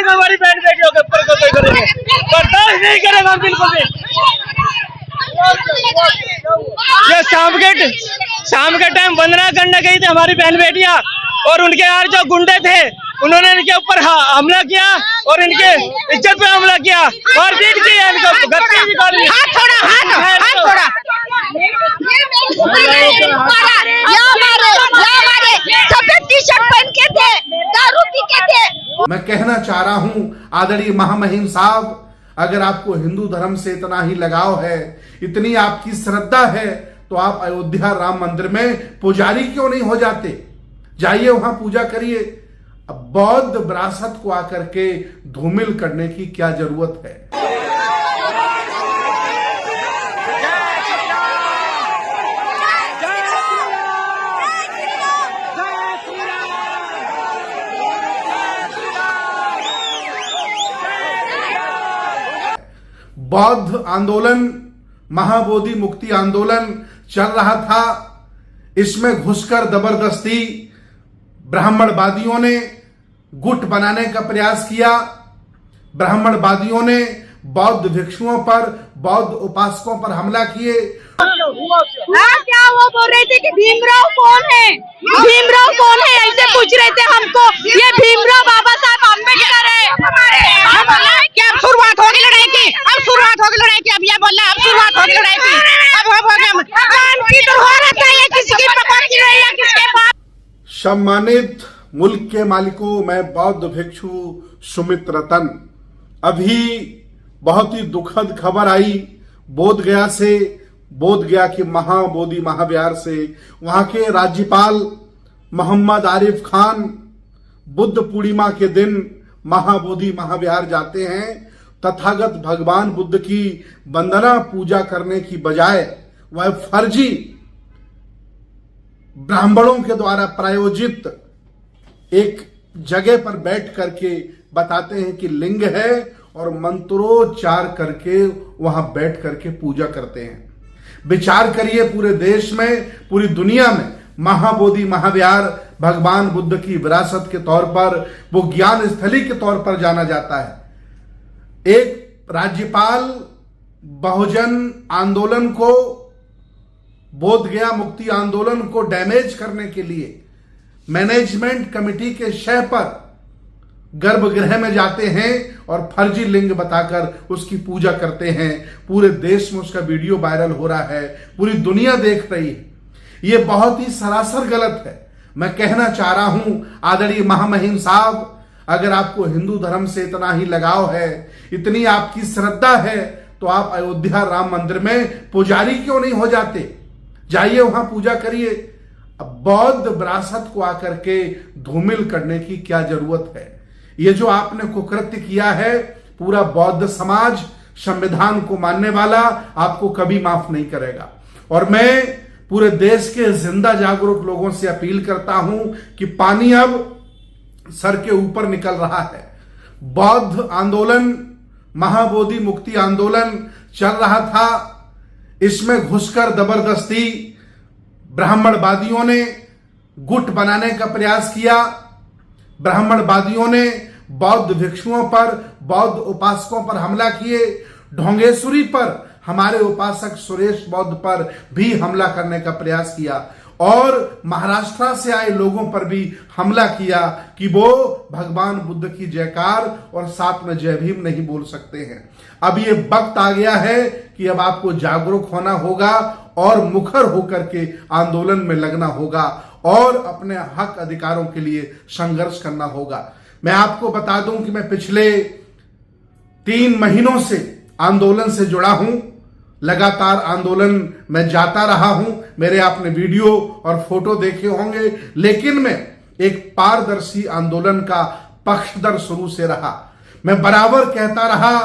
करेंगे हमारी बहन बेटियों के ऊपर कोई करेंगे, बर्दाश्त नहीं करेंगे हम बिल्कुल भी। ये शाम के टाइम वंदना करने गई थी हमारी बहन बेटियां, और उनके यार जो गुंडे थे उन्होंने इनके ऊपर हमला किया और इनके इज्जत पे हमला किया, मारपीट की है इनको, घर पे भी कर लिया। हाथ छोड़ा। सफेद टी शर्ट पहन के थे, दारू पी के थे। मैं कहना चाह रहा हूं आदरणीय महामहिम साहब, अगर आपको हिंदू धर्म से इतना ही लगाव है, इतनी आपकी श्रद्धा है, तो आप अयोध्या राम मंदिर में पुजारी क्यों नहीं हो जाते? जाइए वहां पूजा करिए। अब बौद्ध विरासत को आकर के धूमिल करने की क्या जरूरत है? बौद्ध आंदोलन, महाबोधि मुक्ति आंदोलन चल रहा था, इसमें घुसकर जबरदस्ती ब्राह्मणवादियों ने गुट बनाने का प्रयास किया। ब्राह्मणवादियों ने बौद्ध भिक्षुओं पर, बौद्ध उपासकों पर हमला किए। क्या वो बोल रहे थे कि भीमराव कौन है? भीमराव कौन है ऐसे पूछ रहे थे हमको। ये भीमराव बाबा साहब अम्बेडकर है। क्या शुरुआत होगी लड़ाई की? अब शुरुआत होगी लड़ाई की। अब ये बोल रहे अब शुरुआत होगी लड़ाई की। अब हो गया किसकी पकड़ की रही है किसके पास। सम्मानित मुल्क के मालिकों, मैं बौद्ध भिक्षु सुमित रतन। अभी बहुत ही दुखद खबर आई बोधगया से, बोधगया के महाबोधि महाविहार से। वहां के राज्यपाल मोहम्मद आरिफ खान बुद्ध पूर्णिमा के दिन महाबोधि महाविहार जाते हैं। तथागत भगवान बुद्ध की वंदना पूजा करने की बजाय वह फर्जी ब्राह्मणों के द्वारा प्रायोजित एक जगह पर बैठ करके बताते हैं कि लिंग है, और मंत्रोच्चार करके वहां बैठ करके पूजा करते हैं। विचार करिए, पूरे देश में, पूरी दुनिया में महाबोधि महाविहार भगवान बुद्ध की विरासत के तौर पर, वो ज्ञान स्थली के तौर पर जाना जाता है। एक राज्यपाल बहुजन आंदोलन को, बोधगया मुक्ति आंदोलन को डैमेज करने के लिए मैनेजमेंट कमेटी के शह पर गर्भगृह में जाते हैं और फर्जी लिंग बताकर उसकी पूजा करते हैं। पूरे देश में उसका वीडियो वायरल हो रहा है, पूरी दुनिया देख रही है। यह बहुत ही सरासर गलत है। मैं कहना चाह रहा हूं आदरणीय महामहिम साहब, अगर आपको हिंदू धर्म से इतना ही लगाव है, इतनी आपकी श्रद्धा है, तो आप अयोध्या राम मंदिर में पुजारी क्यों नहीं हो जाते? जाइए वहां पूजा करिए। अब बौद्ध विरासत को आकर के धूमिल करने की क्या जरूरत है? ये जो आपने कुकृत्य किया है, पूरा बौद्ध समाज, संविधान को मानने वाला आपको कभी माफ नहीं करेगा। और मैं पूरे देश के जिंदा जागरूक लोगों से अपील करता हूं कि पानी अब सर के ऊपर निकल रहा है। बौद्ध आंदोलन, महाबोधि मुक्ति आंदोलन चल रहा था, इसमें घुसकर जबरदस्ती ब्राह्मणवादियों ने गुट बनाने का प्रयास किया। ब्राह्मणवादियों ने बौद्ध भिक्षुओं पर, बौद्ध उपासकों पर हमला किए। ढोंगेश्वरी पर, हमारे उपासक सुरेश बौद्ध पर भी हमला करने का प्रयास किया, और महाराष्ट्र से आए लोगों पर भी हमला किया कि वो भगवान बुद्ध की जयकार और साथ में जय भीम नहीं बोल सकते हैं। अब ये वक्त आ गया है कि अब आपको जागरूक होना होगा और मुखर होकर के आंदोलन में लगना होगा और अपने हक अधिकारों के लिए संघर्ष करना होगा। मैं आपको बता दूं कि मैं पिछले 3 महीनों से आंदोलन से जुड़ा हूं। लगातार आंदोलन में जाता रहा हूं। मेरे आपने वीडियो और फोटो देखे होंगे, लेकिन मैं एक पारदर्शी आंदोलन का पक्षधर शुरू से रहा। मैं बराबर कहता रहा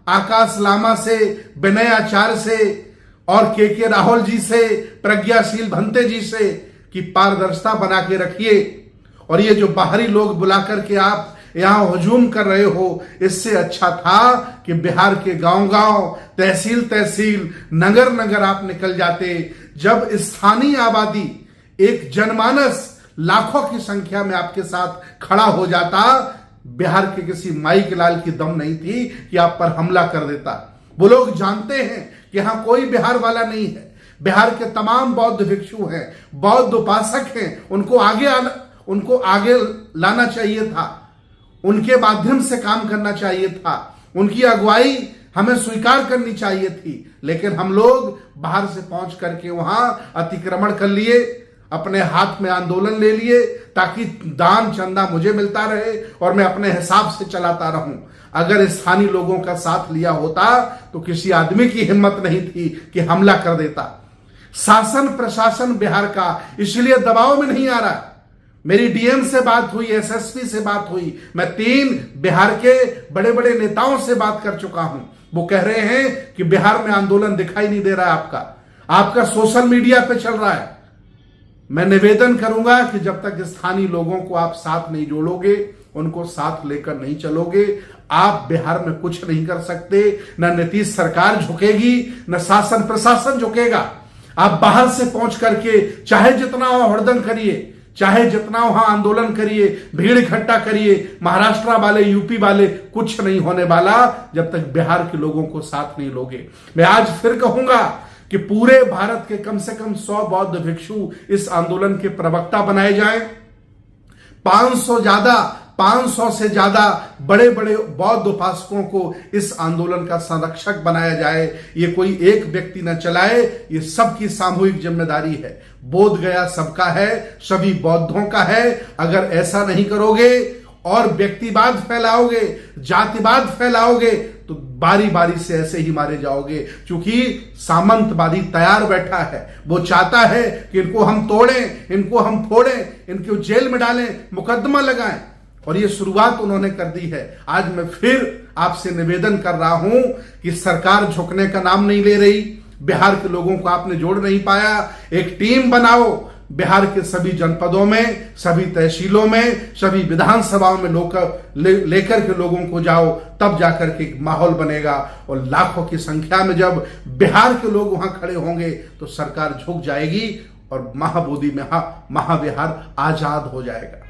आकाश लामा से, विनय आचार्य से और के राहुल जी से, प्रज्ञाशील भंते जी से कि पारदर्शिता बना के रखिए, और ये जो बाहरी लोग बुला करके आप यहां हुजूम कर रहे हो, इससे अच्छा था कि बिहार के गांव-गांव, तहसील-तहसील, नगर-नगर आप निकल जाते। जब स्थानीय आबादी, एक जनमानस लाखों की संख्या में आपके साथ खड़ा हो जाता, बिहार के किसी माई के लाल की दम नहीं थी कि आप पर हमला कर देता। वो लोग जानते हैं कि यहां कोई बिहार वाला नहीं है। बिहार के तमाम बौद्ध भिक्षु हैं, बौद्ध उपासक हैं, उनको आगे लाना चाहिए था, उनके माध्यम से काम करना चाहिए था, उनकी अगुवाई हमें स्वीकार करनी चाहिए थी। लेकिन हम लोग बाहर से पहुंच करके वहां अतिक्रमण कर लिए, अपने हाथ में आंदोलन ले लिए ताकि दान चंदा मुझे मिलता रहे और मैं अपने हिसाब से चलाता रहूं। अगर स्थानीय लोगों का साथ लिया होता तो किसी आदमी की हिम्मत नहीं थी कि हमला कर देता। शासन प्रशासन बिहार का इसलिए दबाव में नहीं आ रहा। मेरी डीएम से बात हुई, एसएसपी से बात हुई, मैं 3 बिहार के बड़े बड़े नेताओं से बात कर चुका हूं। वो कह रहे हैं कि बिहार में आंदोलन दिखाई नहीं दे रहा है, आपका सोशल मीडिया पे चल रहा है। मैं निवेदन करूंगा कि जब तक स्थानीय लोगों को आप साथ नहीं जोड़ोगे, उनको साथ लेकर नहीं चलोगे, आप बिहार में कुछ नहीं कर सकते। न नीतीश सरकार झुकेगी, न शासन प्रशासन झुकेगा। आप बाहर से पहुंच करके चाहे जितना हड़दंग करिए, चाहे जितना वहां आंदोलन करिए, भीड़ इकट्ठा करिए, महाराष्ट्र वाले, यूपी वाले, कुछ नहीं होने वाला जब तक बिहार के लोगों को साथ नहीं लोगे। मैं आज फिर कहूंगा कि पूरे भारत के कम से कम 100 बौद्ध भिक्षु इस आंदोलन के प्रवक्ता बनाए जाएं। 500 से ज्यादा बड़े बड़े बौद्ध उपासकों को इस आंदोलन का संरक्षक बनाया जाए। ये कोई एक व्यक्ति न चलाए, ये सबकी सामूहिक जिम्मेदारी है। बोध गया सबका है, सभी बौद्धों का है। अगर ऐसा नहीं करोगे और व्यक्तिवाद फैलाओगे, जातिवाद फैलाओगे, तो बारी बारी से ऐसे ही मारे जाओगे। क्योंकि सामंतवादी तैयार बैठा है, वो चाहता है कि इनको हम तोड़ें, इनको हम फोड़ें, इनको जेल में डालें, मुकदमा लगाएं, और ये शुरुआत उन्होंने कर दी है। आज मैं फिर आपसे निवेदन कर रहा हूं कि सरकार झुकने का नाम नहीं ले रही। बिहार के लोगों को आपने जोड़ नहीं पाया। एक टीम बनाओ, बिहार के सभी जनपदों में, सभी तहसीलों में, सभी विधानसभाओं में लेकर के लोगों को जाओ, तब जाकर के एक माहौल बनेगा। और लाखों की संख्या में जब बिहार के लोग वहां खड़े होंगे तो सरकार झुक जाएगी और महाबोधि महाविहार आजाद हो जाएगा।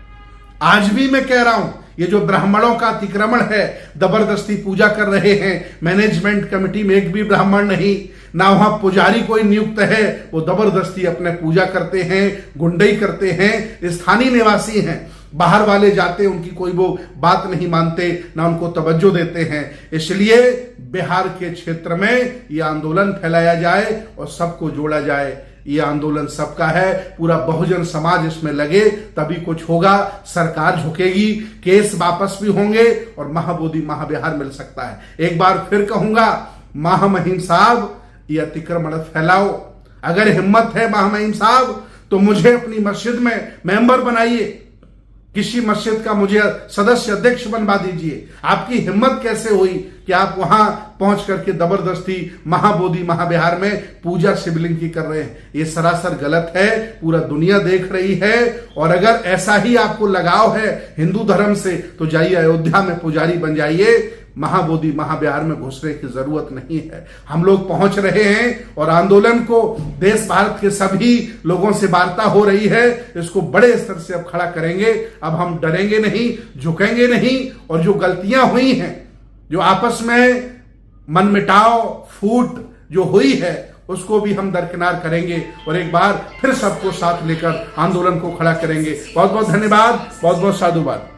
आज भी मैं कह रहा हूं, ये जो ब्राह्मणों का अतिक्रमण है, जबरदस्ती पूजा कर रहे हैं, मैनेजमेंट कमेटी में एक भी ब्राह्मण नहीं, ना वहां पुजारी कोई नियुक्त है, वो जबरदस्ती अपने पूजा करते हैं, गुंडई करते हैं। स्थानीय निवासी हैं, बाहर वाले जाते उनकी कोई वो बात नहीं मानते, ना उनको तवज्जो देते हैं। इसलिए बिहार के क्षेत्र में ये आंदोलन फैलाया जाए और सबको जोड़ा जाए। ये आंदोलन सबका है, पूरा बहुजन समाज इसमें लगे, तभी कुछ होगा। सरकार झुकेगी, केस वापस भी होंगे और महाबोधि महाविहार मिल सकता है। एक बार फिर कहूंगा, महामहिम साहब, ये अतिक्रमण फैलाओ। अगर हिम्मत है महामहिम साहब, तो मुझे अपनी मस्जिद में मेंबर बनाइए, किसी मस्जिद का मुझे सदस्य अध्यक्ष बनवा दीजिए। आपकी हिम्मत कैसे हुई कि आप वहां पहुंच करके जबरदस्ती महाबोधि महाविहार में पूजा शिवलिंग की कर रहे हैं? ये सरासर गलत है, पूरा दुनिया देख रही है। और अगर ऐसा ही आपको लगाव है हिंदू धर्म से, तो जाइए अयोध्या में पुजारी बन जाइए। महाबोधि महाविहार में घुसने की जरूरत नहीं है। हम लोग पहुंच रहे हैं और आंदोलन को देश भारत के सभी लोगों से वार्ता हो रही है, इसको बड़े स्तर से अब खड़ा करेंगे। अब हम डरेंगे नहीं, झुकेंगे नहीं, और जो गलतियां हुई हैं, जो आपस में मनमुटाव फूट जो हुई है, उसको भी हम दरकिनार करेंगे और एक बार फिर सबको साथ लेकर आंदोलन को खड़ा करेंगे। बहुत बहुत धन्यवाद, बहुत बहुत साधुवाद।